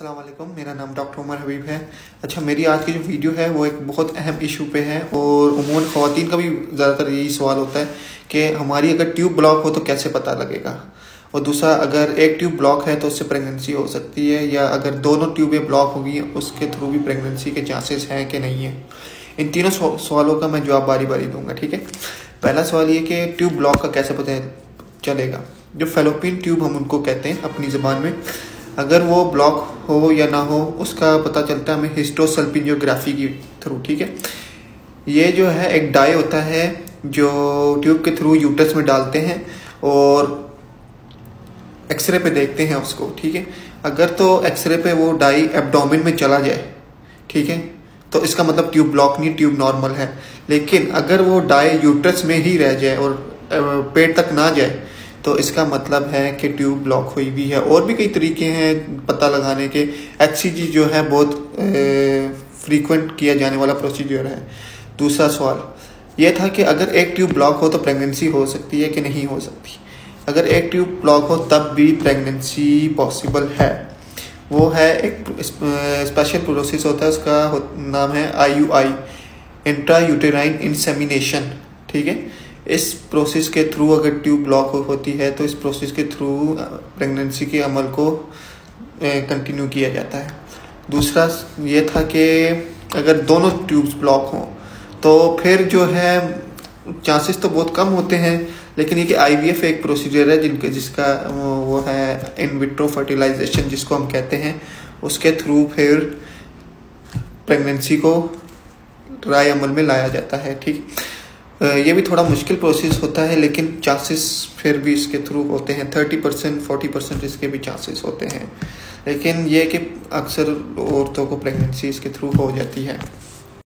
अस्सलाम वालेकुम, मेरा नाम डॉक्टर उमर हबीब है। अच्छा, मेरी आज की जो वीडियो है वो एक बहुत अहम इशू पे है और उमूमन ख़वातीन का भी ज़्यादातर यही सवाल होता है कि हमारी अगर ट्यूब ब्लॉक हो तो कैसे पता लगेगा, और दूसरा अगर एक ट्यूब ब्लॉक है तो उससे प्रेगनेंसी हो सकती है, या अगर दोनों ट्यूबें ब्लॉक होगी उसके थ्रू भी प्रेगनेंसी के चांसेस हैं कि नहीं है। इन तीनों सवालों का मैं जवाब बारी बारी दूंगा, ठीक है। पहला सवाल ये कि ट्यूब ब्लॉक का कैसे पता चलेगा। जो फेलोपियन ट्यूब हम उनको कहते हैं अपनी ज़बान में, अगर वो ब्लॉक हो या ना हो उसका पता चलता है हमें हिस्टोसल्पिंजियोग्राफी के थ्रू, ठीक है। ये जो है एक डाई होता है जो ट्यूब के थ्रू यूट्रस में डालते हैं और एक्सरे पे देखते हैं उसको, ठीक है। अगर तो एक्सरे पे वो डाई एब्डोमेन में चला जाए, ठीक है, तो इसका मतलब ट्यूब ब्लॉक नहीं, ट्यूब नॉर्मल है। लेकिन अगर वो डाई यूट्रस में ही रह जाए और पेट तक ना जाए तो इसका मतलब है कि ट्यूब ब्लॉक हुई भी है। और भी कई तरीके हैं पता लगाने के। HCG जो है बहुत फ्रीक्वेंट किया जाने वाला प्रोसीजर है। दूसरा सवाल ये था कि अगर एक ट्यूब ब्लॉक हो तो प्रेगनेंसी हो सकती है कि नहीं हो सकती। अगर एक ट्यूब ब्लॉक हो तब भी प्रेगनेंसी पॉसिबल है। वो है एक स्पेशल प्रोसेस होता है, उसका नाम है IUI, इंट्रा यूटेराइन इंसेमिनेशन, ठीक है। इस प्रोसेस के थ्रू अगर ट्यूब ब्लॉक होती है तो इस प्रोसेस के थ्रू प्रेगनेंसी के अमल को कंटिन्यू किया जाता है। दूसरा ये था कि अगर दोनों ट्यूब्स ब्लॉक हों तो फिर जो है चांसेस तो बहुत कम होते हैं, लेकिन ये कि IVF एक प्रोसीजर है जिसका वो है इन विट्रो फर्टिलाइजेशन जिसको हम कहते हैं, उसके थ्रू फिर प्रेगनेंसी को राय अमल में लाया जाता है, ठीक। ये भी थोड़ा मुश्किल प्रोसेस होता है लेकिन चांसेस फिर भी इसके थ्रू होते हैं। 30% 40% इसके भी चांसेस होते हैं, लेकिन ये कि अक्सर औरतों को प्रेगनेंसी इसके थ्रू हो जाती है।